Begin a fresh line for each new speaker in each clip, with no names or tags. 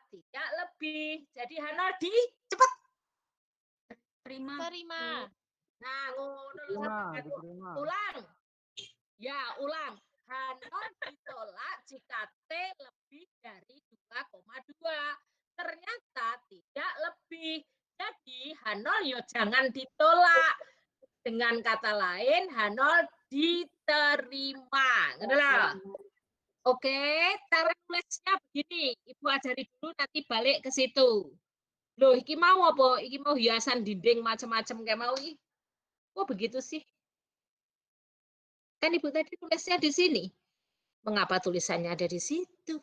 tidak lebih. Jadi H0 di cepet.
Terima.
Nah, ngono. Ulang. Ya, ulang. H0 ditolak jika T lebih dari 2,2. Ternyata tidak lebih. Jadi H0 ya jangan ditolak. Dengan kata lain, H0 diterima. Oke, cara nulisnya begini. Ibu ajari dulu, nanti balik ke situ. Loh, iki mau apa? Iki mau hiasan dinding macam-macam kayak mau iki. Kok begitu sih? Kan Ibu tadi tulisnya di sini. Mengapa tulisannya ada di situ?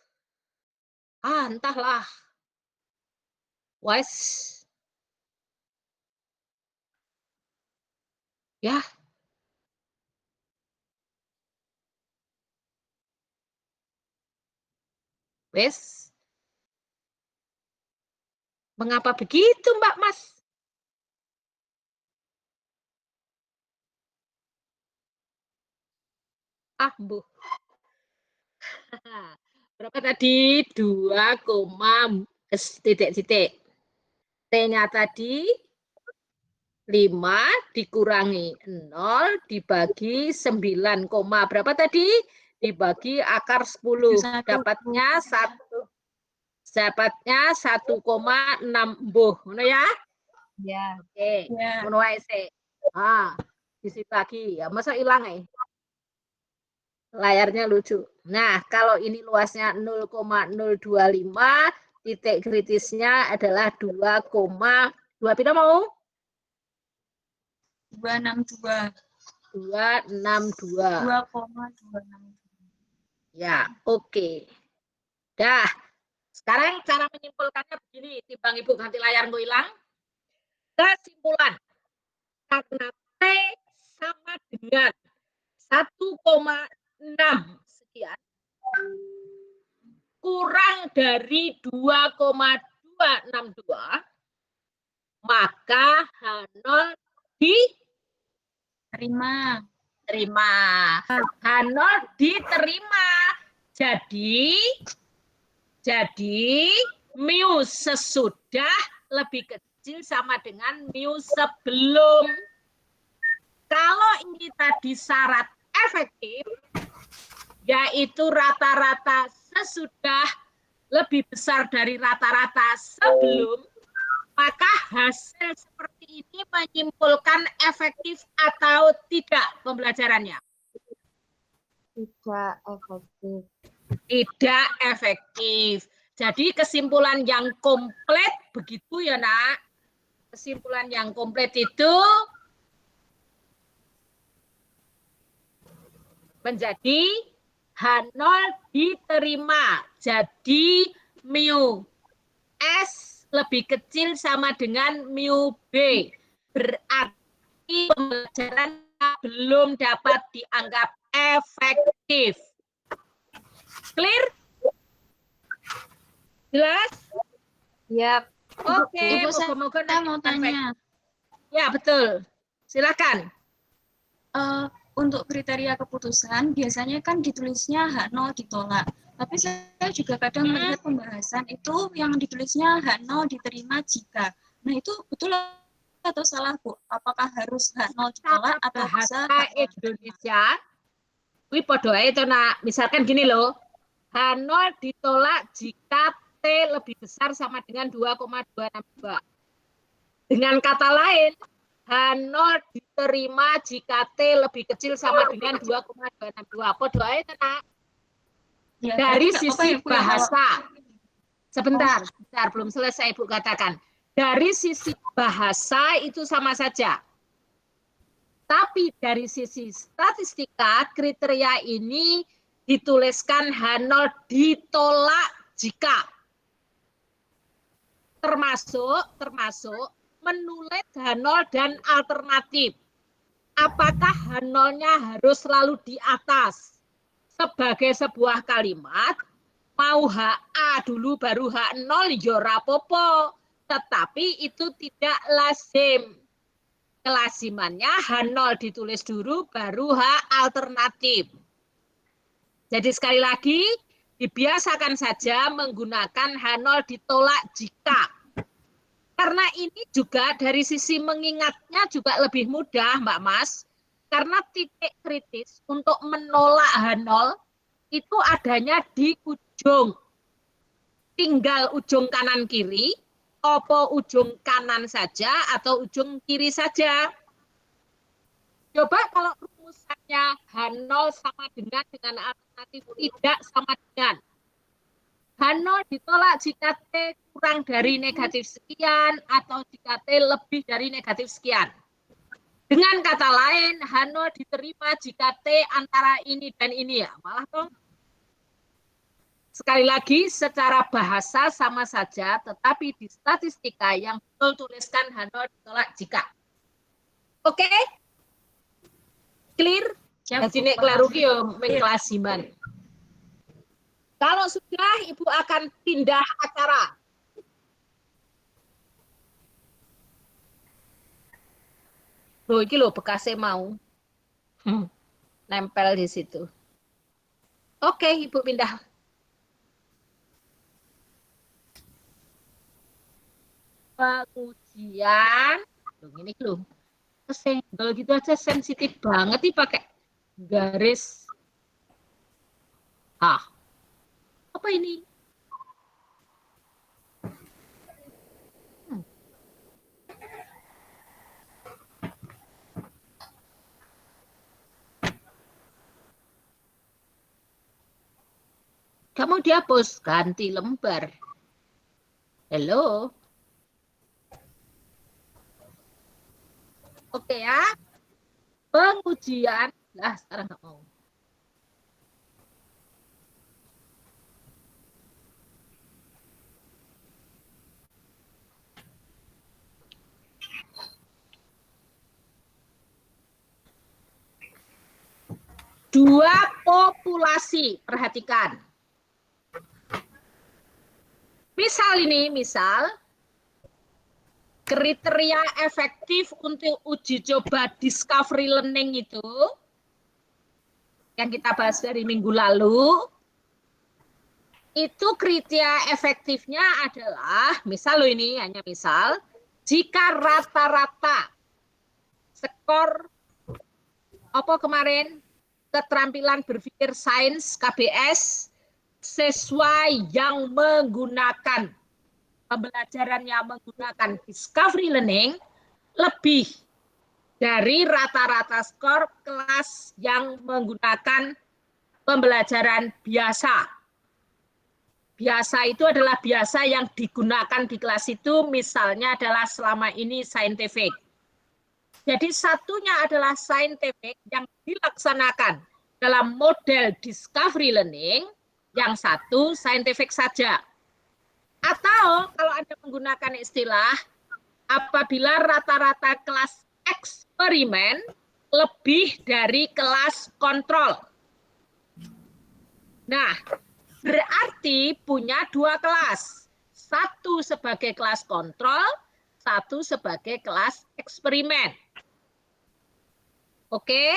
Entahlah. Wes. Ya. Wes. Mengapa begitu, Mbak Mas? Bu. Berapa tadi? 2, titik-titik. T-nya tadi 5 dikurangi 0 dibagi 9, berapa tadi? Dibagi akar 10. Dapatnya 1,6 mbuh. Ngono ya?
Ya.
Oke. Ngono wae sik. Disit lagi. Ya masa hilang layarnya lucu. Nah, kalau ini luasnya 0,025, titik kritisnya adalah 2,2. Pira mau?
262.
262.
2,262.
Ya, oke. Dah. Sekarang cara menyimpulkannya begini, timbang Ibu ganti layar mau hilang. Kesimpulan. Karena T sama dengan 1,6 sekian kurang dari 2,262, maka H0 diterima. H0 diterima. Jadi mu sesudah lebih kecil sama dengan mu sebelum. Kalau ini tadi syarat efektif, yaitu rata-rata sesudah lebih besar dari rata-rata sebelum, maka hasil seperti ini menyimpulkan efektif atau tidak pembelajarannya?
Tidak efektif.
Tidak efektif. Jadi kesimpulan yang komplit begitu ya, Nak. Kesimpulan yang komplit itu menjadi H0 diterima. Jadi mu S lebih kecil sama dengan mu B. Berarti pembelajaran belum dapat dianggap efektif. Clear? Jelas?
Yap.
Oke,
Ibu,
moga-moga
saya mau tanya.
Ya, betul. Silakan.
Untuk kriteria keputusan, biasanya kan ditulisnya H0 ditolak. Tapi saya juga kadang melihat pembahasan itu yang ditulisnya H0 diterima jika. Nah, itu betul atau salah, Bu? Apakah harus H0 ditolak atau bisa
bahasa Indonesia? Kuwi padha ae to, Nak. Misalkan gini loh. H0 ditolak jika T lebih besar sama dengan 2,262. Dengan kata lain, H0 diterima jika T lebih kecil sama dengan 2,262. Padha ae to, Nak. Dari sisi bahasa. Sebentar, belum selesai Ibu katakan. Dari sisi bahasa itu sama saja. Tapi dari sisi statistika, kriteria ini dituliskan H0 ditolak jika. Termasuk menulis H0 dan alternatif. Apakah H0-nya harus selalu di atas? Sebagai sebuah kalimat, mau HA dulu baru H0 ya rapopo. Tetapi itu tidak lazim. Kelazimannya H0 ditulis dulu baru H alternatif. Jadi sekali lagi, Dibiasakan saja menggunakan H0 ditolak jika. Karena ini juga dari sisi mengingatnya juga lebih mudah, Mbak Mas. Karena titik kritis untuk menolak H0 itu adanya di ujung. Tinggal ujung kanan kiri, opo ujung kanan saja atau ujung kiri saja. Coba kalau rumusannya H0 sama dengan alternatif tidak sama dengan. H0 ditolak jika T kurang dari negatif sekian atau jika T lebih dari negatif sekian. Dengan kata lain, H0 diterima jika T antara ini dan ini ya. Malah dong. Sekali lagi, secara bahasa sama saja, tetapi di statistika yang betul tuliskan H0 ditolak jika. Oke? Clear? Jadi nek kleru ki yo mengklasiman. Kalau sudah, Ibu akan pindah acara. Loh, ini loh bekasnya mau. Nempel di situ. Oke, Ibu pindah. Pengujian. Loh, ini loh. Kesenggol gitu aja sensitif banget nih pakai garis. Ah, apa ini? Kamu dihapus, ganti lembar. Halo. Oke ya. Pengujian. Lah, sekarang nggak mau. Dua populasi, perhatikan. Misal kriteria efektif untuk uji coba discovery learning itu yang kita bahas dari minggu lalu, itu kriteria efektifnya adalah, misal loh ini hanya misal, jika rata-rata skor apa kemarin keterampilan berpikir sains KBS sesuai yang menggunakan pembelajaran yang menggunakan discovery learning lebih dari rata-rata skor kelas yang menggunakan pembelajaran biasa. Biasa itu adalah biasa yang digunakan di kelas itu, misalnya adalah selama ini scientific. Jadi satunya adalah scientific yang dilaksanakan dalam model discovery learning, yang satu scientific saja. Atau kalau Anda menggunakan istilah, apabila rata-rata kelas eksperimen lebih dari kelas kontrol. Nah, berarti punya dua kelas. Satu sebagai kelas kontrol, satu sebagai kelas eksperimen. Oke?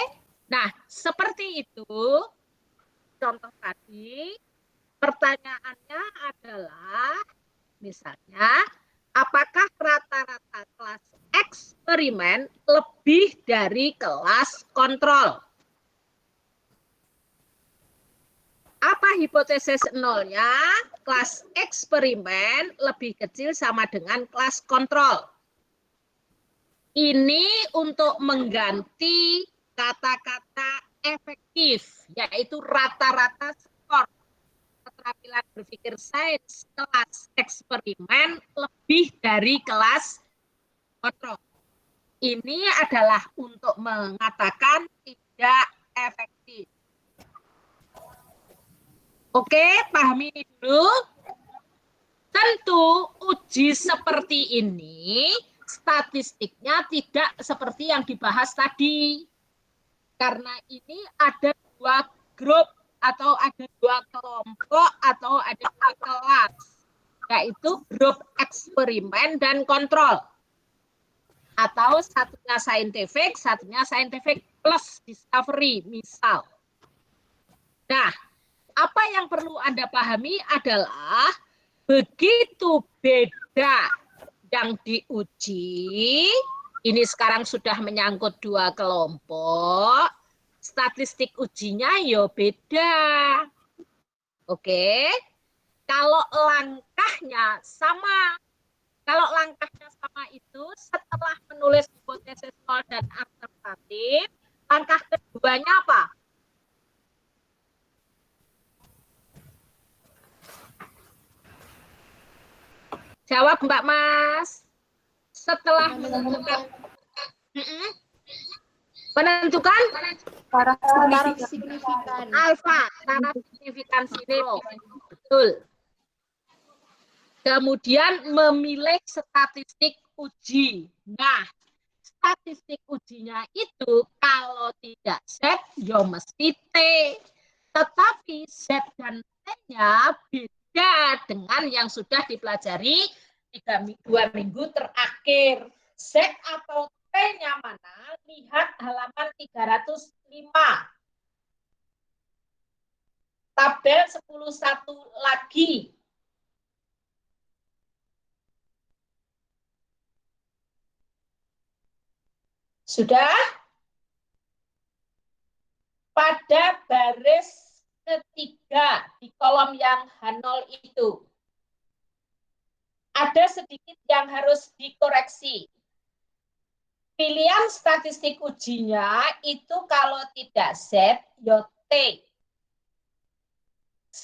Nah, seperti itu. Contoh tadi, pertanyaannya adalah, misalnya, apakah rata-rata kelas eksperimen lebih dari kelas kontrol? Apa hipotesis nolnya? Kelas eksperimen lebih kecil sama dengan kelas kontrol. Ini untuk mengganti kata-kata efektif, yaitu rata-rata skor keterampilan berpikir sains kelas eksperimen lebih dari kelas kontrol. Ini adalah untuk mengatakan tidak efektif. Oke, pahami ini dulu. Tentu uji seperti ini statistiknya tidak seperti yang dibahas tadi. Karena ini ada dua grup atau ada dua kelompok atau ada dua kelas, yaitu grup eksperimen dan kontrol. Atau satunya scientific plus discovery, misal. Nah, apa yang perlu Anda pahami adalah begitu beda yang diuji, ini sekarang sudah menyangkut dua kelompok, statistik ujinya ya beda. Oke, kalau langkahnya sama, kalau langkahnya sama itu setelah menulis hipotesis nol dan alternatif, langkah keduanya apa? Jawab Mbak Mas. Setelah menentukan menentukan
Taruh signifikan.
alfa, cara signifikansi nilai. Betul. Kemudian memilih statistik uji. Nah, statistik ujinya itu kalau tidak Z, ya mesti T. Tetapi Z dan T-nya beda dengan yang sudah dipelajari 2 minggu terakhir. Z atau T-nya mana? Lihat halaman 305. Tabel 10.1 lagi. Sudah? Pada baris ketiga di kolom yang H0 itu. Ada sedikit yang harus dikoreksi. Pilihan statistik ujinya itu kalau tidak Z, ya T. Z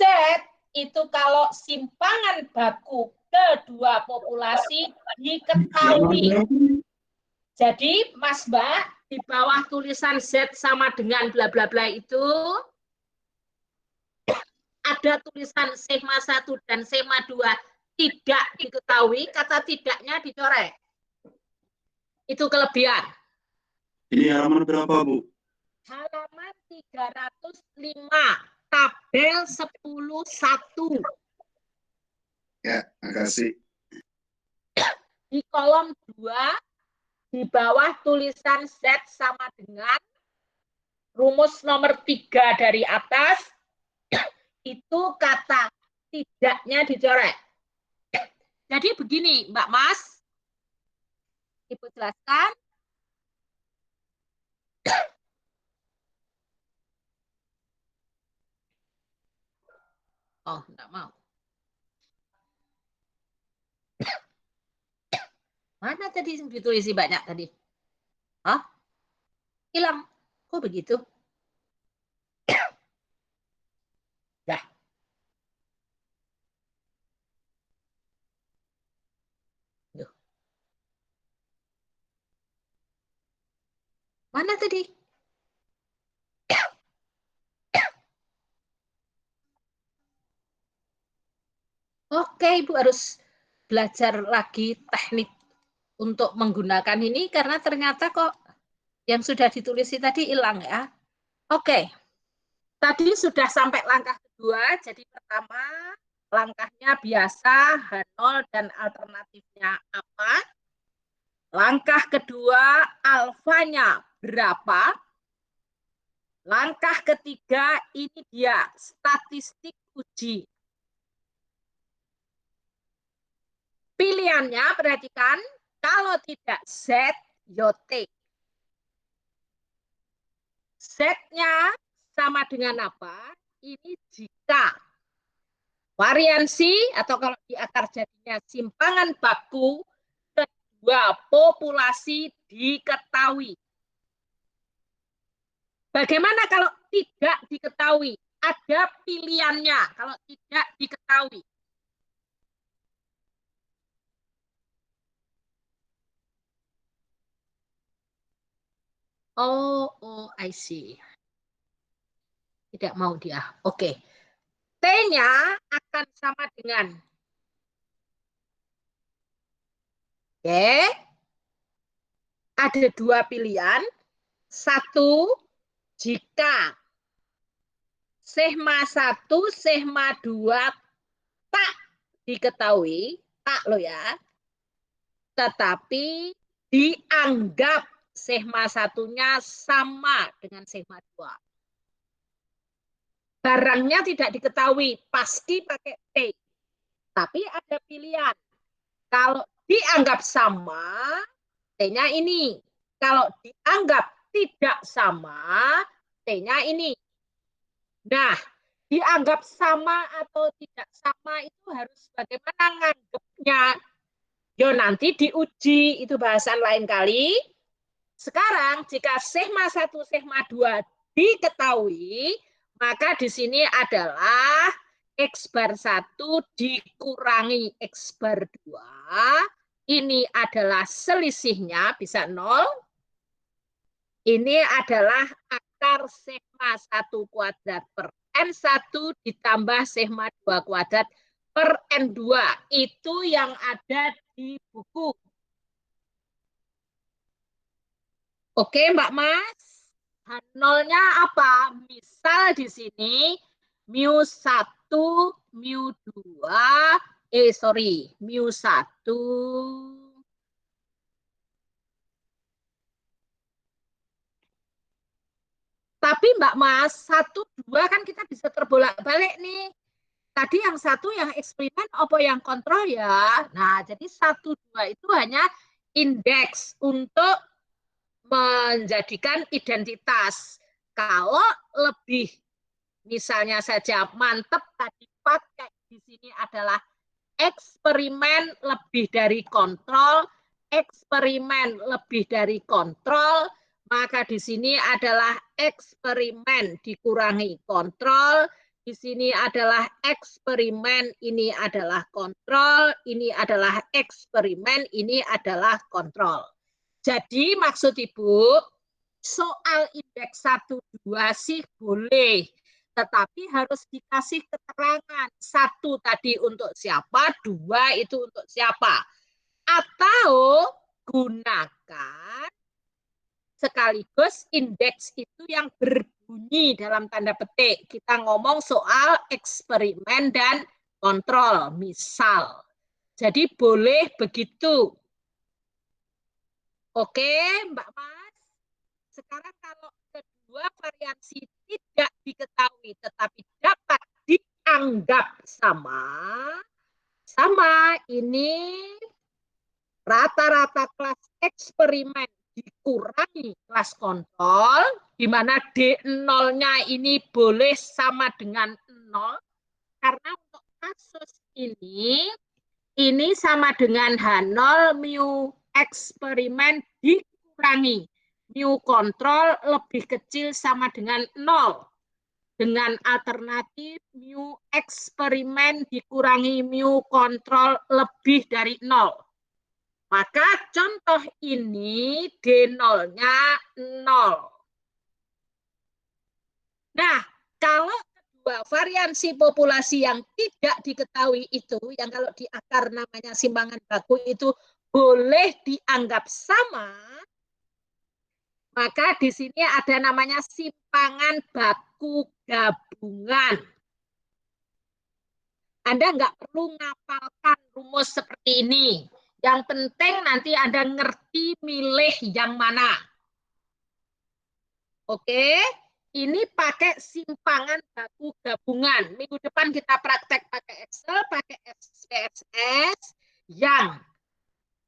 itu kalau simpangan baku kedua populasi diketahui. Jadi, Mas Mbak, di bawah tulisan Z sama dengan bla bla bla itu ada tulisan sigma 1 dan sigma 2 tidak diketahui, kata tidaknya dicoret. Itu kelebihan.
Ini halaman berapa, Bu?
Halaman 305, tabel 10.1.
Ya, makasih.
Di kolom 2, di bawah tulisan Z sama dengan rumus nomor 3 dari atas, itu kata tidaknya dicoret. Jadi begini, Mbak Mas. Ibu jelaskan. Oh, enggak mau. Mana tadi yang ditulis banyak tadi? Hah? Hilang. Kok begitu? Dah. Duh. Mana tadi? Oke, Ibu harus belajar lagi teknik untuk menggunakan ini karena ternyata kok yang sudah ditulis tadi hilang ya. Oke. Tadi sudah sampai langkah kedua, jadi pertama langkahnya biasa H0 dan alternatifnya apa? Langkah kedua alfanya berapa? Langkah ketiga ini dia statistik uji. Pilihannya perhatikan, kalau tidak Z, yo T. Z-nya sama dengan apa? Ini jika variansi atau kalau di akar jadinya simpangan baku kedua populasi diketahui. Bagaimana kalau tidak diketahui? Ada pilihannya kalau tidak diketahui. Oh, I see. Tidak mau dia. Oke. T-nya akan sama dengan ada dua pilihan. Satu, jika sigma 1, sigma 2 tak diketahui, tak lo ya, tetapi dianggap sigma 1-nya sama dengan sigma 2. barangnya tidak diketahui, pasti pakai T. Tapi ada pilihan. Kalau dianggap sama, T-nya ini. Kalau dianggap tidak sama, T-nya ini. Nah, dianggap sama atau tidak sama itu harus bagaimana nganggapnya. Yo nanti diuji, itu bahasan lain kali. Sekarang jika sigma 1, sigma 2 diketahui, maka di sini adalah X bar 1 dikurangi X bar 2. Ini adalah selisihnya bisa 0. Ini adalah akar sigma 1 kuadrat per N1 ditambah sigma 2 kuadrat per N2. Itu yang ada di buku. Oke, Mbak Mas. H0-nya apa? Misal di sini mu1, mu2, mu1. Tapi Mbak Mas, 1, 2 kan kita bisa terbolak-balik nih. Tadi yang 1 yang eksperimen apa yang kontrol ya. Nah, jadi 1, 2 itu hanya indeks untuk menjadikan identitas. Kalau lebih misalnya saja mantep tadi pakai di sini adalah eksperimen lebih dari kontrol, eksperimen lebih dari kontrol, maka di sini adalah eksperimen dikurangi kontrol, di sini adalah eksperimen, ini adalah kontrol, ini adalah eksperimen, ini adalah kontrol. Jadi maksud Ibu, soal indeks 1, 2 sih boleh, tetapi harus dikasih keterangan. 1 tadi untuk siapa, 2 itu untuk siapa. Atau gunakan sekaligus indeks itu yang berbunyi dalam tanda petik. Kita ngomong soal eksperimen dan kontrol, misal. Jadi boleh begitu. Oke, Mbak Mas. Sekarang kalau kedua variasi tidak diketahui tetapi dapat dianggap sama, ini rata-rata kelas eksperimen dikurangi kelas kontrol, di mana D0-nya ini boleh sama dengan 0, karena untuk kasus ini sama dengan H0 mu eksperimen dikurangi mu kontrol lebih kecil sama dengan 0. Dengan alternatif mu eksperimen dikurangi mu kontrol lebih dari 0. Maka contoh ini D0-nya 0. Nah, kalau kedua variansi populasi yang tidak diketahui itu, yang kalau di akar namanya simpangan baku itu boleh dianggap sama, maka di sini ada namanya simpangan baku gabungan. Anda nggak perlu ngapalkan rumus seperti ini. Yang penting nanti Anda ngerti milih yang mana. Oke, ini pakai simpangan baku gabungan. Minggu depan kita praktek pakai Excel, pakai SPSS yang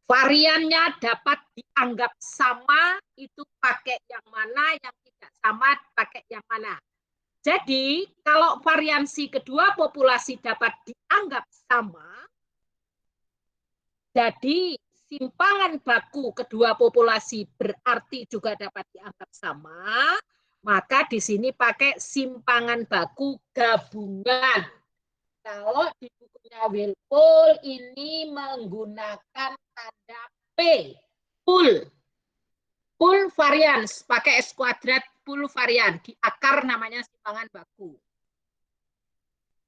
variannya dapat dianggap sama, itu pakai yang mana, yang tidak sama pakai yang mana. Jadi, kalau variansi kedua populasi dapat dianggap sama, jadi simpangan baku kedua populasi berarti juga dapat dianggap sama, maka di sini pakai simpangan baku gabungan. Kalau di bukunya Wilpool ini menggunakan tanda P, pool. Pool varians, pakai S kuadrat pool varian. Di akar namanya simpangan baku.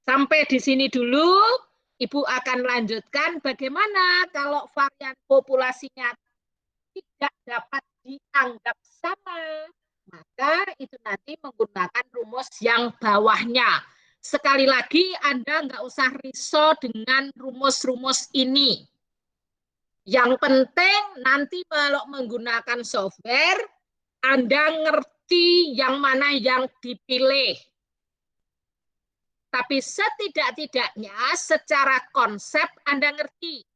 Sampai di sini dulu, Ibu akan lanjutkan bagaimana kalau varian populasinya tidak dapat dianggap sama. Maka itu nanti menggunakan rumus yang bawahnya. Sekali lagi, Anda nggak usah risau dengan rumus-rumus ini. Yang penting nanti kalau menggunakan software, Anda ngerti yang mana yang dipilih. Tapi setidak-tidaknya secara konsep Anda ngerti.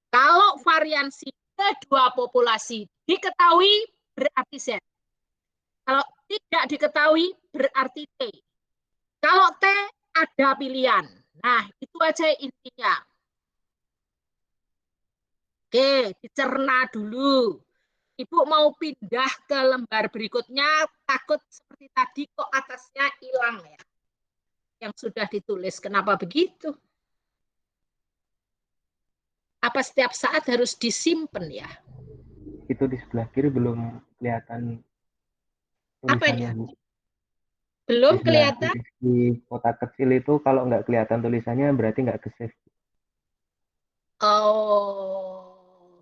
Kalau variansi kedua populasi diketahui berarti Z. Kalau tidak diketahui berarti T. Kalau T ada pilihan. Nah, itu aja intinya. Oke, dicerna dulu. Ibu mau pindah ke lembar berikutnya, takut seperti tadi kok atasnya hilang ya. Yang sudah ditulis, kenapa begitu? Apa setiap saat harus disimpan ya?
Itu di sebelah kiri belum kelihatan
Apanya?
tulisannya, Bu.
Belum
Di sebelah
kelihatan?
kiri di kotak kecil itu kalau nggak kelihatan tulisannya berarti nggak ke save.
Oh,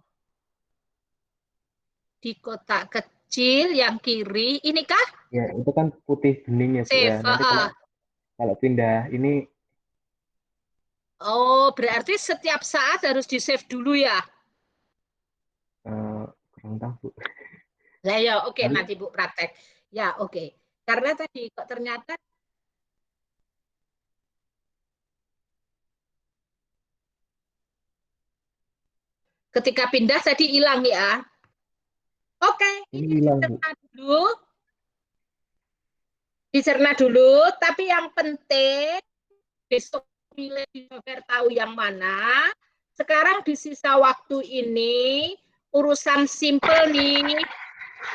di kotak kecil yang kiri, ini kah?
Ya, itu kan putih bening ya, Bu ya.
Save.
Nanti kalau pindah ini
Oh, berarti setiap saat harus di-save dulu ya?
kurang tahu, Bu.
Nah, ya, oke,
Tapi
nanti Bu praktek. Ya, oke. Karena tadi kok ternyata ketika pindah tadi hilang ya. Oke,
ini
ini
hilang, Bu.
dicerna dulu. Dicerna dulu, tapi yang penting besok pilih di software tahu yang mana. Sekarang di sisa waktu ini urusan simple nih,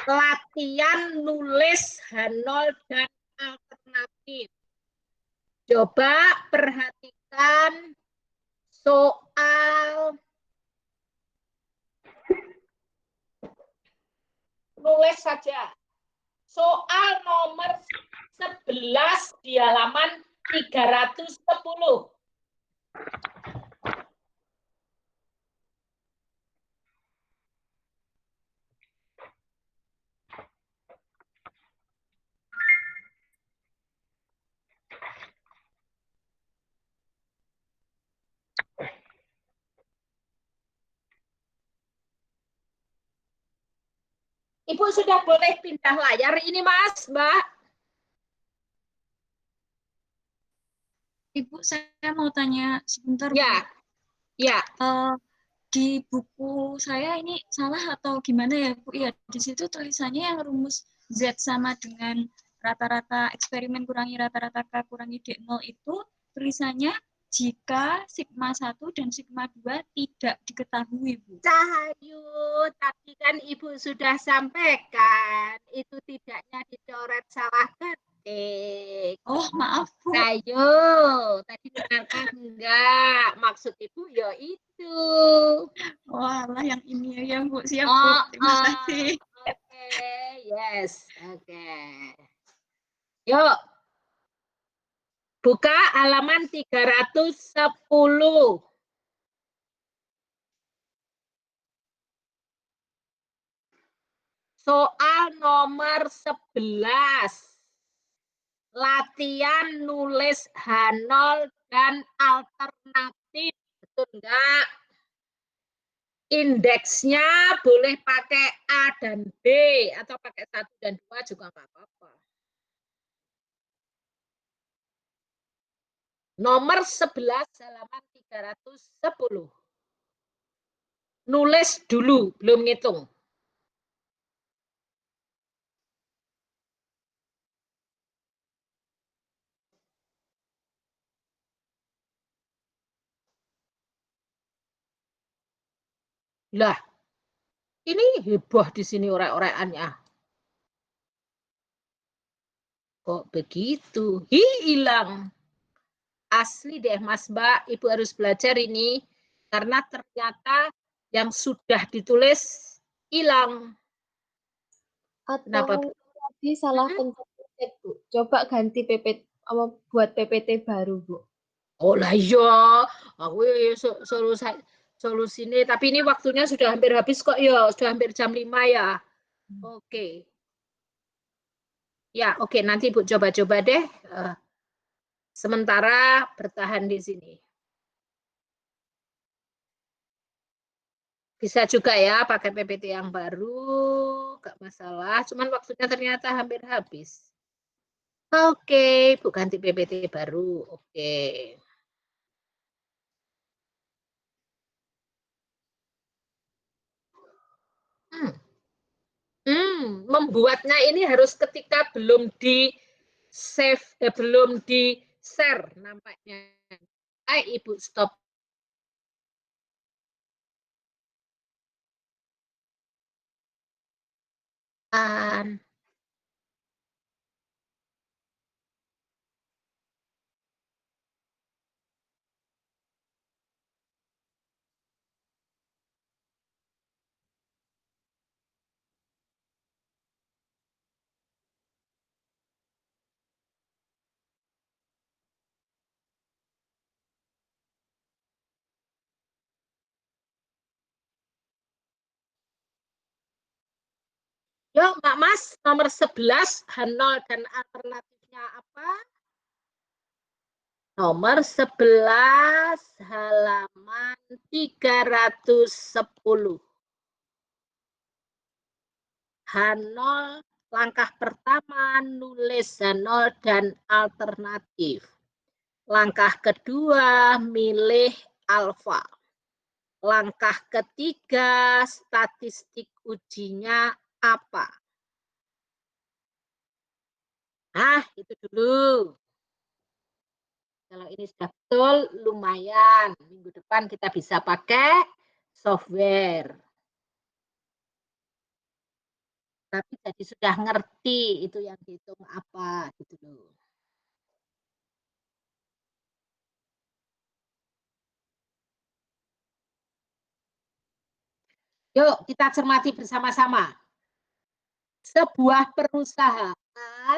latihan nulis H0 dan alternatif. Coba perhatikan soal nulis saja. Soal nomor 11 di halaman 310. Ibu sudah boleh pindah layar ini, Mas, Mbak.
Ibu, saya mau tanya sebentar, Bu.
Ya, ya.
Di buku saya ini salah atau gimana ya, Bu? Ya, di situ tulisannya yang rumus Z sama dengan rata-rata eksperimen kurangi rata-rata K kurangi D0 itu tulisannya jika sigma 1 dan sigma 2 tidak diketahui, Bu.
Cahayu, tadi kan Ibu sudah sampaikan, itu tidaknya dicoret salah ketik.
Oh, maaf, Bu.
Ayo, tadi dengarkan enggak? Maksud Ibu ya itu.
Walah, yang ini ya, Bu. Siap, Bu.
Oh,
Terima kasih.
oke, yes, oke. Yuk, buka halaman 310. Soal nomor 11. Latihan nulis H0 dan alternatif. Betul enggak? Indeksnya boleh pakai A dan B atau pakai 1 dan 2 juga enggak apa-apa. Nomor 11 halaman 310. Nulis dulu, belum ngitung. Lah, ini heboh di sini orek-orekannya. Kok begitu? Hilang. Asli deh Mas Mbak, Ibu harus belajar ini. Karena ternyata yang sudah ditulis hilang. Kenapa?
Atau tadi salah pencet, Bu. Coba ganti PPT buat PPT baru, Bu.
Oh lah iya, aku solusinya. Tapi ini waktunya sudah hampir habis kok ya, sudah hampir jam 5 ya. Oke. Ya, oke, nanti Ibu coba-coba deh. Sementara bertahan di sini. Bisa juga ya pakai PPT yang baru, nggak masalah. Cuman waktunya ternyata hampir habis. Oke, Bu ganti PPT baru. Oke. Membuatnya ini harus ketika belum di save, belum di share nampaknya. Ibu stop. Yuk, Mbak Mas, nomor 11, H0 dan alternatifnya apa? Nomor 11, halaman 310. H0, langkah pertama, nulis H0 dan alternatif. Langkah kedua, milih alfa. Langkah ketiga, statistik ujinya apa? Nah, itu dulu. Kalau ini sudah betul, lumayan. Minggu depan kita bisa pakai software. Tapi jadi sudah ngerti itu yang dihitung apa, gitu loh. Yuk, kita cermati bersama-sama. Sebuah perusahaan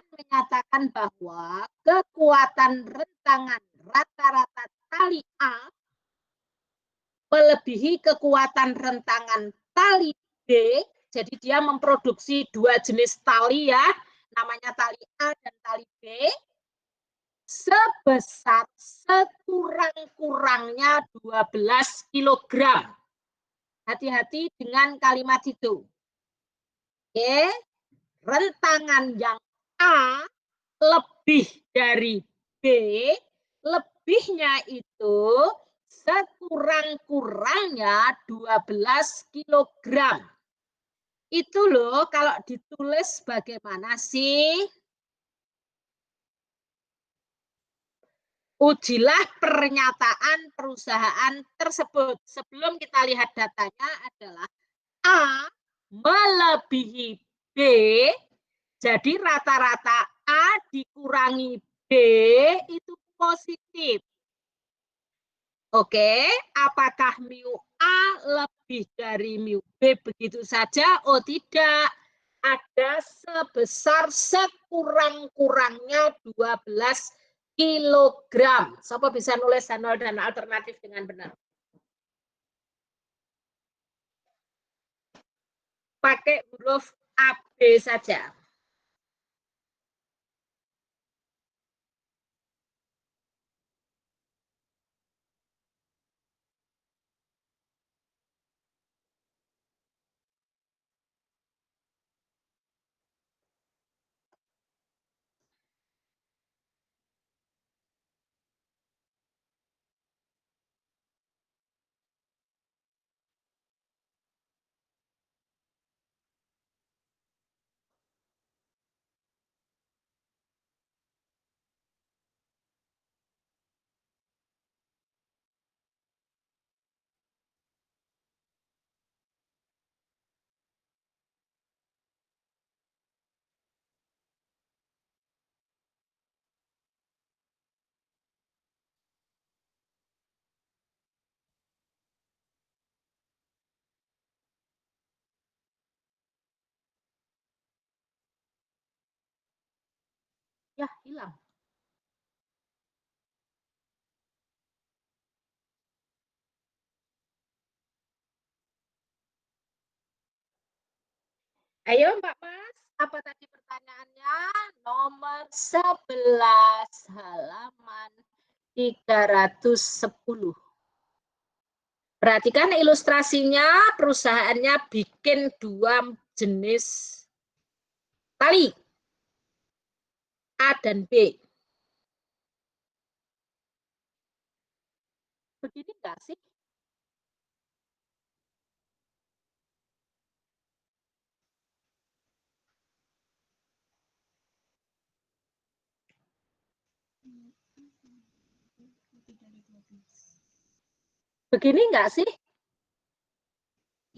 menyatakan bahwa kekuatan rentangan rata-rata tali A melebihi kekuatan rentangan tali B. Jadi dia memproduksi dua jenis tali ya, namanya tali A dan tali B, sebesar sekurang-kurangnya 12 kg. Hati-hati dengan kalimat itu. Oke, rentangan yang A lebih dari B, lebihnya itu sekurang-kurangnya 12 kg. Itu loh kalau ditulis bagaimana sih? Ujilah pernyataan perusahaan tersebut. Sebelum kita lihat datanya adalah A melebihi B, jadi rata-rata A dikurangi B itu positif. Oke, apakah mu A lebih dari mu B begitu saja? Oh tidak, ada sebesar sekurang-kurangnya 12 kilogram. Siapa bisa nulis H0 dan alternatif dengan benar? Pakai huruf AB saja. Ya, hilang. Ayo Mbak Mas, apa tadi pertanyaannya? Nomor 11 halaman 310. Perhatikan ilustrasinya, perusahaannya bikin dua jenis tali. A dan B. Begini enggak sih? Begini enggak sih?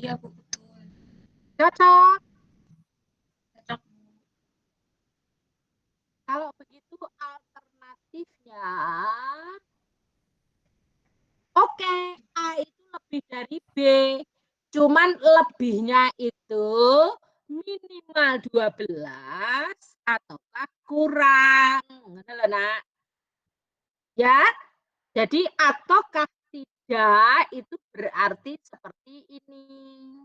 Iya, Bu, betul.
Cocok.
Cocok, Bu.
Kalau begitu alternatifnya, oke, A itu lebih dari B. Cuman lebihnya itu minimal 12 ataukah kurang. Ngono lho, Nak. Ya, jadi ataukah tidak itu berarti seperti ini.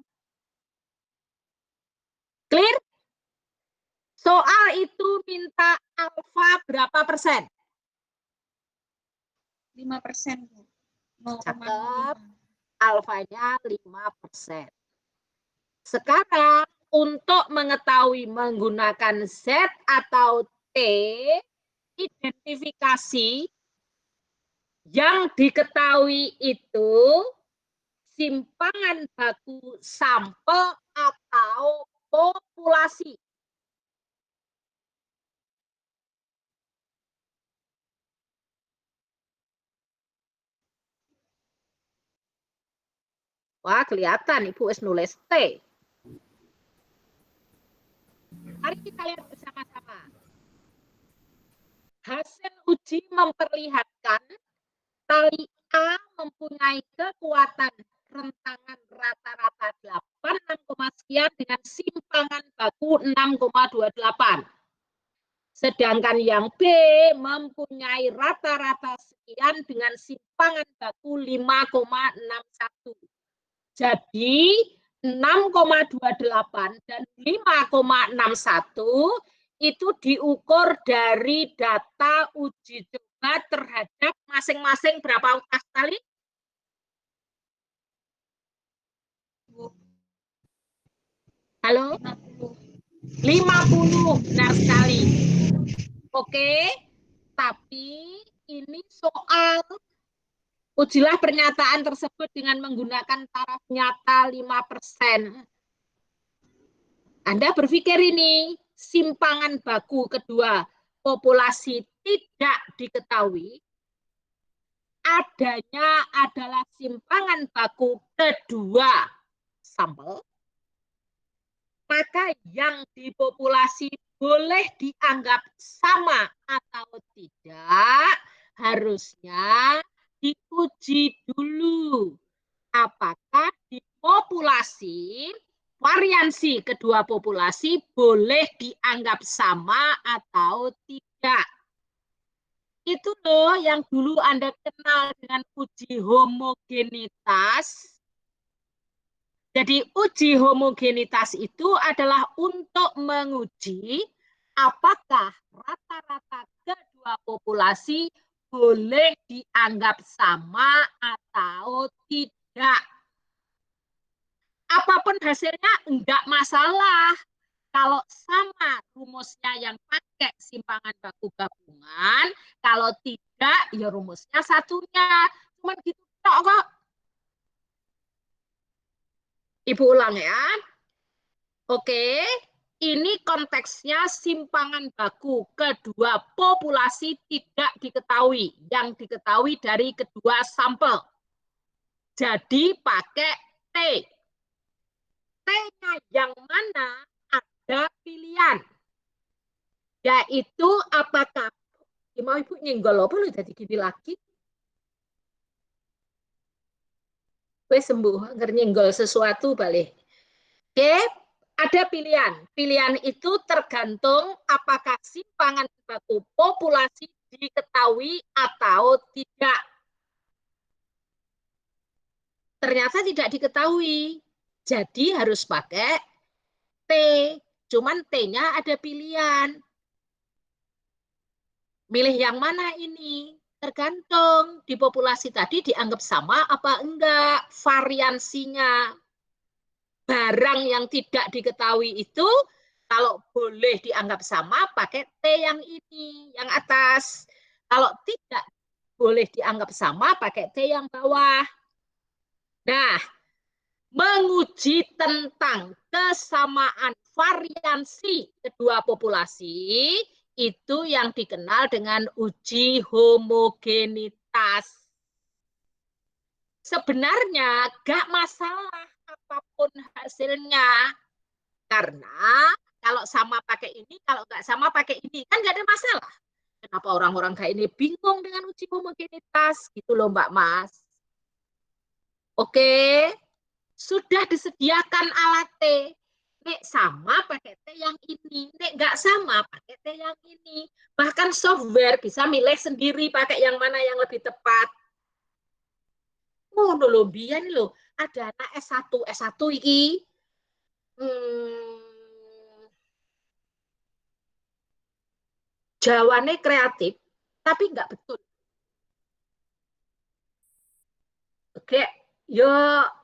Clear? Soal itu minta alfa berapa persen?
5%, Bu. 0,05.
Cakep. Alfanya 5%. Sekarang untuk mengetahui menggunakan Z atau T, identifikasi yang diketahui itu simpangan baku sampel atau populasi. Wah, kelihatan Ibu wis nulis T. Mari kita lihat bersama-sama. Hasil uji memperlihatkan tali A mempunyai kekuatan rentangan rata-rata 86, sekian dengan simpangan baku 6,28. Sedangkan yang B mempunyai rata-rata sekian dengan simpangan baku 5,61. Jadi 6,28 dan 5,61 itu diukur dari data uji coba terhadap masing-masing berapa utas tali? Halo? 50, benar sekali. Oke, tapi ini soal ujilah pernyataan tersebut dengan menggunakan taraf nyata 5%. Anda berpikir ini simpangan baku kedua populasi tidak diketahui, adanya adalah simpangan baku kedua sampel, maka yang di populasi boleh dianggap sama atau tidak, harusnya diuji dulu apakah di populasi variansi kedua populasi boleh dianggap sama atau tidak. Itu loh yang dulu Anda kenal dengan uji homogenitas. Jadi uji homogenitas itu adalah untuk menguji apakah rata-rata kedua populasi boleh dianggap sama atau tidak. Apapun hasilnya enggak masalah. Kalau sama rumusnya yang pakai simpangan baku gabungan, kalau tidak ya rumusnya satunya. Cuman gitu kok. Ibu ulang ya. Oke, ini konteksnya simpangan baku kedua populasi tidak diketahui. Yang diketahui dari kedua sampel. Jadi pakai T. T-nya yang mana ada pilihan. Yaitu apakah, mau Ibu nyenggol apa lu jadi gini lagi? Gue sembuh, nyenggol sesuatu balik. Oke, ada pilihan. Pilihan itu tergantung apakah simpangan baku populasi diketahui atau tidak. Ternyata tidak diketahui. Jadi harus pakai T. Cuman T-nya ada pilihan. Milih yang mana ini? Tergantung di populasi tadi dianggap sama apa enggak variansinya. Barang yang tidak diketahui itu Kalau boleh dianggap sama, pakai T yang ini, yang atas. Kalau tidak boleh dianggap sama, pakai T yang bawah. Nah, menguji tentang kesamaan variansi kedua populasi, itu yang dikenal dengan uji homogenitas. Sebenarnya gak masalah apapun hasilnya. Karena kalau sama pakai ini, kalau nggak sama pakai ini, kan nggak ada masalah. Kenapa orang-orang kayak ini bingung dengan uji homogenitas? Gitu loh Mbak Mas. Oke, sudah disediakan alat T. Nek sama pakai T yang ini, nek nggak sama pakai T yang ini. Bahkan software bisa milih sendiri pakai yang mana yang lebih tepat. Oh, loh, biar nih loh, ada anak S1 iki. Jawabannya kreatif, tapi nggak betul. Oke, yo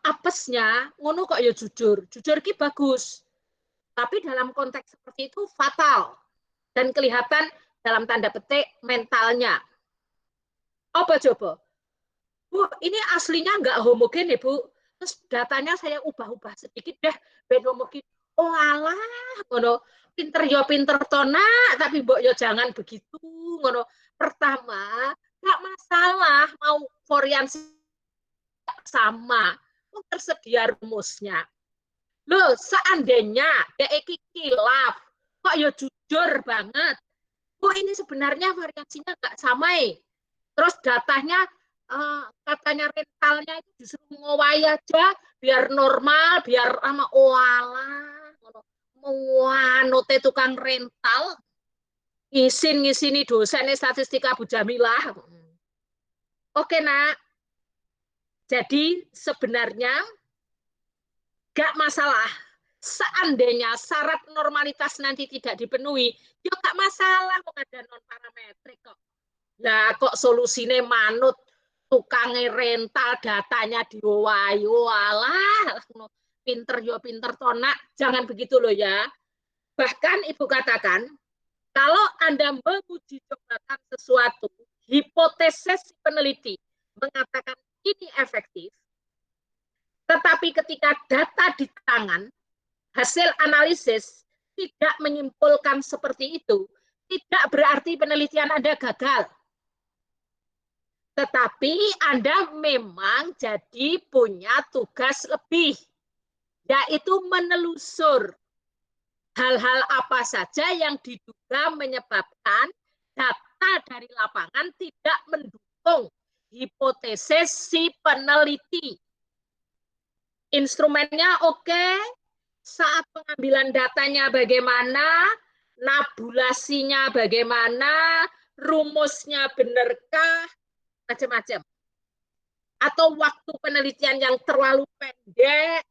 apesnya, ngono kok ya jujur. Jujur ki bagus. Tapi dalam konteks seperti itu fatal. Dan kelihatan dalam tanda petik mentalnya. Apa coba? Bu, ini aslinya nggak homogen ya, Bu. Terus datanya saya ubah-ubah sedikit deh, ben homogen. Oh alah, ngono. Pinter yo pinter tona, tapi mbok yo jangan begitu, ngono. Pertama, nggak masalah mau variasi sama, tersedia rumusnya. Loh, seandainya DEK kilaf, kok ya jujur banget. Oh ini sebenarnya variasinya nggak sama Terus datanya katanya rentalnya itu justru ngowai aja biar normal, biar sama oalah. Muanote tukang rental ngisini dosen statistika Bu Jamilah. Oke nak, jadi sebenarnya gak masalah. Seandainya syarat normalitas nanti tidak dipenuhi, ya gak masalah kok ada non parametrik kok. Nah, kok solusinya manut tukang rental datanya diwayu alah pinter yo pinter tonak, jangan begitu loh ya. Bahkan Ibu katakan, kalau Anda menguji cobakan sesuatu, hipotesis peneliti mengatakan ini efektif, tetapi ketika data di tangan, hasil analisis tidak menyimpulkan seperti itu, tidak berarti penelitian Anda gagal. Tetapi Anda memang jadi punya tugas lebih, yaitu menelusur hal-hal apa saja yang diduga menyebabkan data dari lapangan tidak mendukung hipotesis si peneliti. Instrumennya oke, saat pengambilan datanya bagaimana, nabulasinya bagaimana, rumusnya benarkah, macam-macam. Atau waktu penelitian yang terlalu pendek,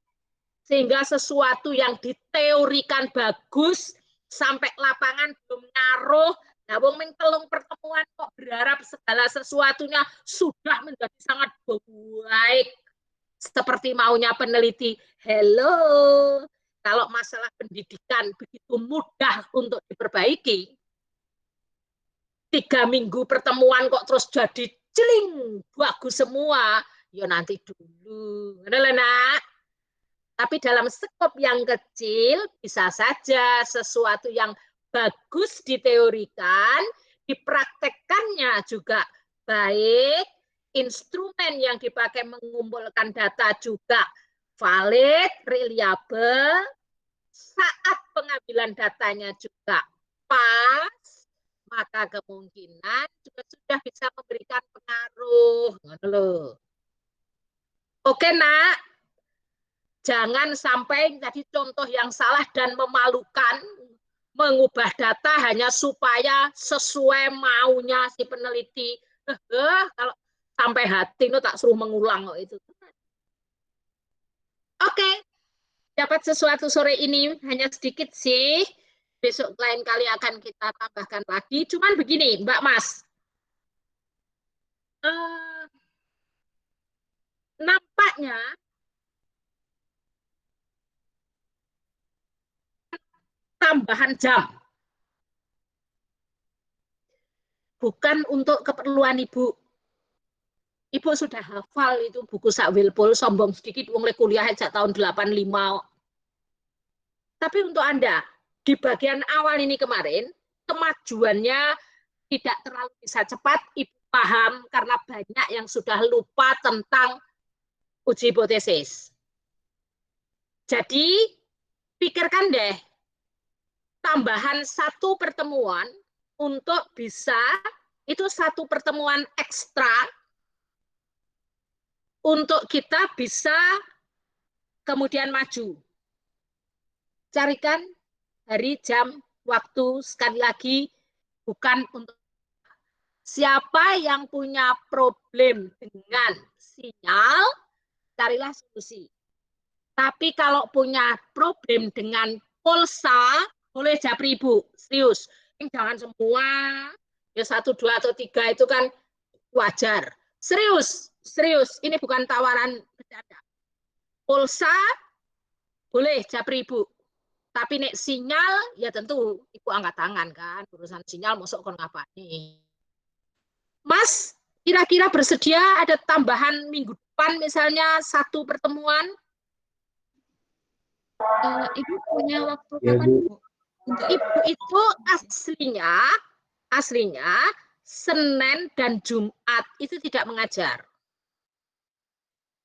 sehingga sesuatu yang diteorikan bagus, sampai lapangan belum ngaruh, nah wong ming telung pertemuan kok berharap segala sesuatunya sudah menjadi sangat baik. Seperti maunya peneliti, hello, kalau masalah pendidikan begitu mudah untuk diperbaiki, 3 minggu pertemuan kok terus jadi celing, bagus semua, ya nanti dulu. Nak. Tapi dalam skop yang kecil, bisa saja sesuatu yang bagus diteorikan, dipraktekkannya juga baik, instrumen yang dipakai mengumpulkan data juga valid, reliable, saat pengambilan datanya juga pas, maka kemungkinan juga sudah bisa memberikan pengaruh. Oke nak, jangan sampai jadi contoh yang salah dan memalukan, mengubah data hanya supaya sesuai maunya si peneliti. Kalau sampai hati lo tak suruh mengulang kok itu. Oke, dapat sesuatu sore ini hanya sedikit sih. Besok lain kali akan kita tambahkan lagi. Cuman begini, Mbak Mas. Nampaknya tambahan jam. Bukan untuk keperluan Ibu. Ibu sudah hafal itu buku Sak Wilpul, sombong sedikit, wong kuliah sejak tahun 85. Tapi untuk Anda, di bagian awal ini kemarin, kemajuannya tidak terlalu bisa cepat, Ibu paham karena banyak yang sudah lupa tentang uji hipotesis. Jadi, pikirkan deh, tambahan satu pertemuan untuk bisa, itu satu pertemuan ekstra untuk kita bisa kemudian maju. Carikan hari, jam, waktu, sekali lagi, bukan untuk siapa yang punya problem dengan sinyal, carilah solusi. Tapi kalau punya problem dengan pulsa, boleh japri Ibu, serius. Jangan semua, ya 1, 2, atau 3 itu kan wajar. Serius, serius. Ini bukan tawaran bercanda. Pulsa, boleh japri Ibu. Tapi nek sinyal, ya tentu Ibu angkat tangan kan. Urusan sinyal, masuk kon ngapain. Mas, kira-kira bersedia ada tambahan minggu depan misalnya satu pertemuan?
Ibu punya waktu
Ya,
kapan,
Bu.
Bu? Untuk
Ibu itu aslinya Senin dan Jumat itu tidak mengajar.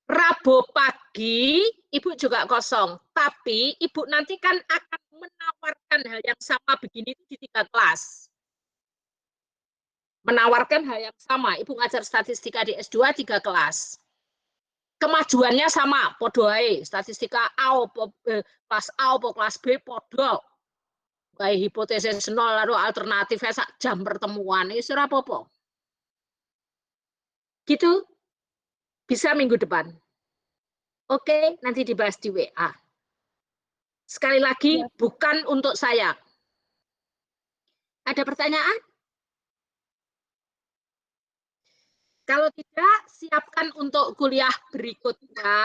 Rabu pagi Ibu juga kosong, tapi Ibu nanti kan akan menawarkan hal yang sama begini di 3 kelas. Menawarkan hal yang sama, Ibu ngajar statistika di S2 3 kelas. Kemajuannya sama, podo ae, statistika A kelas A apa kelas B podo. Kayak hipotesis nol lalu alternatifnya sak jam pertemuan, itu ora apa-apa. Gitu. Bisa minggu depan. Oke, nanti dibahas di WA. Sekali lagi, bukan untuk saya. Ada pertanyaan? Kalau tidak, siapkan untuk kuliah berikutnya.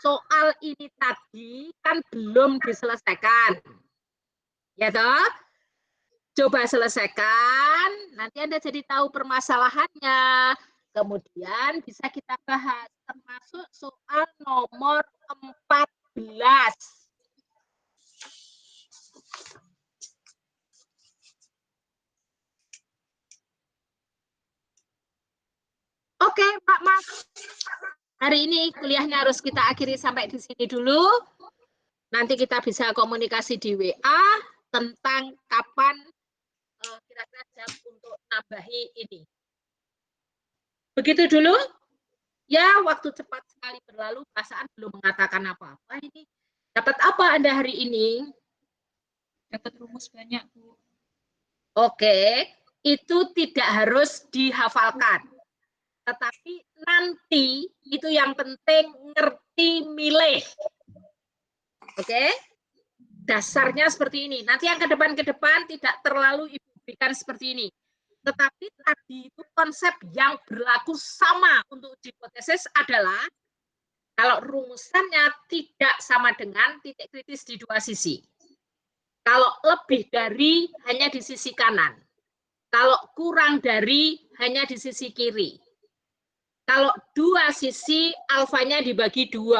Soal ini tadi kan belum diselesaikan. Ya toh? Coba selesaikan, nanti Anda jadi tahu permasalahannya. Kemudian bisa kita bahas, termasuk soal nomor 14. Oke, Pak Mas. Hari ini kuliahnya harus kita akhiri sampai di sini dulu. Nanti kita bisa komunikasi di WA tentang kapan kira-kira jam untuk nambahi ini. Begitu dulu. Ya, waktu cepat sekali berlalu, perasaan belum mengatakan apa-apa ini. Dapat apa Anda hari ini?
dapat rumus banyak, Bu.
Oke, itu tidak harus dihafalkan. Tetapi nanti itu yang penting ngerti milih. Oke? Dasarnya seperti ini. Nanti yang ke depan tidak terlalu Ibu berikan seperti ini. Tetapi tadi itu konsep yang berlaku sama untuk uji hipotesis adalah kalau rumusannya tidak sama dengan titik kritis di dua sisi. Kalau lebih dari hanya di sisi kanan. Kalau kurang dari hanya di sisi kiri. Kalau dua sisi alfanya dibagi 2.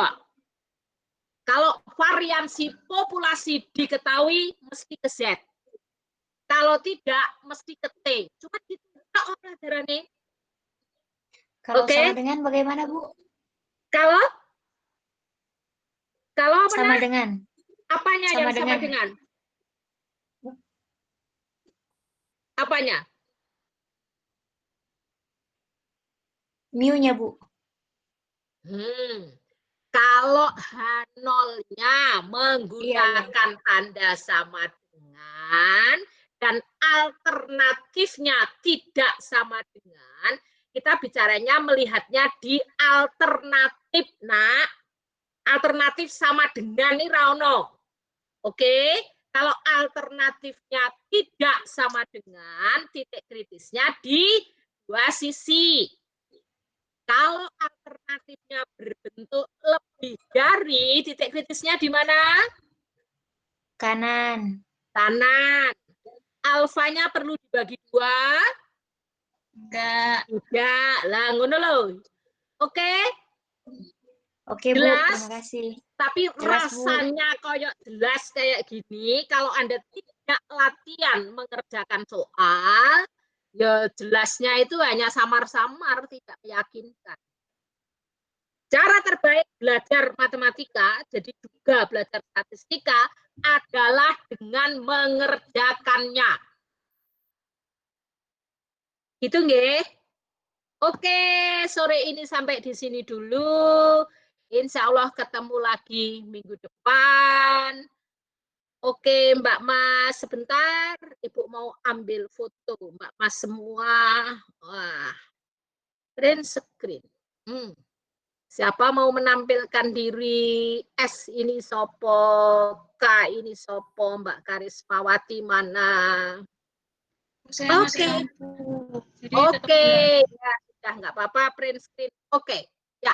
Kalau variansi populasi diketahui mesti ke Z. Kalau tidak mesti ke T. Cuma gitu pelajarannya.
Kalau
Oke.
sama dengan bagaimana, Bu?
Kalau apa
Sama dengan.
apanya
Sama
yang sama dengan? Apanya?
Mu-nya, Bu.
Kalau H0-nya menggunakan tanda sama dengan dan alternatifnya tidak sama dengan, kita bicaranya melihatnya di alternatif, Nak. Alternatif sama dengan ini Rauno. Oke, kalau alternatifnya tidak sama dengan, titik kritisnya di dua sisi. Kalau alternatifnya berbentuk lebih dari, titik kritisnya di mana?
Kanan.
Kanan. Alfanya perlu dibagi 2?
Enggak.
Tidak. Lah ngono lho. Oke?
Oke, Bu.
Jelas?
Terima kasih.
Tapi
Jelas, Bu.
rasanya kayak jelas kayak gini, kalau Anda tidak latihan mengerjakan soal, ya jelasnya itu hanya samar-samar, tidak meyakinkan. Cara terbaik belajar matematika, jadi juga belajar statistika, adalah dengan mengerjakannya. Gitu nggih? Oke, sore ini sampai di sini dulu. Insya Allah ketemu lagi minggu depan. Oke, Mbak Mas, sebentar. Ibu mau ambil foto Mbak Mas semua. Wah, print screen. Siapa mau menampilkan diri? S ini sopo, K ini sopo, Mbak Karismawati mana?
Saya masih
Oke.
lampu. Jadi
Oke,
tetap
ya sudah nggak apa-apa, print screen. Oke, ya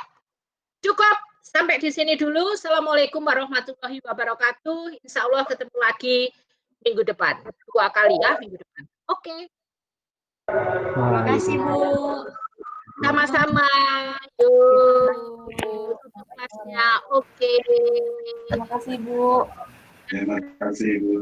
cukup sampai di sini dulu. Assalamualaikum warahmatullahi wabarakatuh. Insya Allah ketemu lagi minggu depan, 2 kali ya minggu depan. Oke,
Terima kasih, Bu.
sama-sama. Yuk, tutup kelasnya. Oke.
Terima kasih, Bu.
Terima kasih, Bu.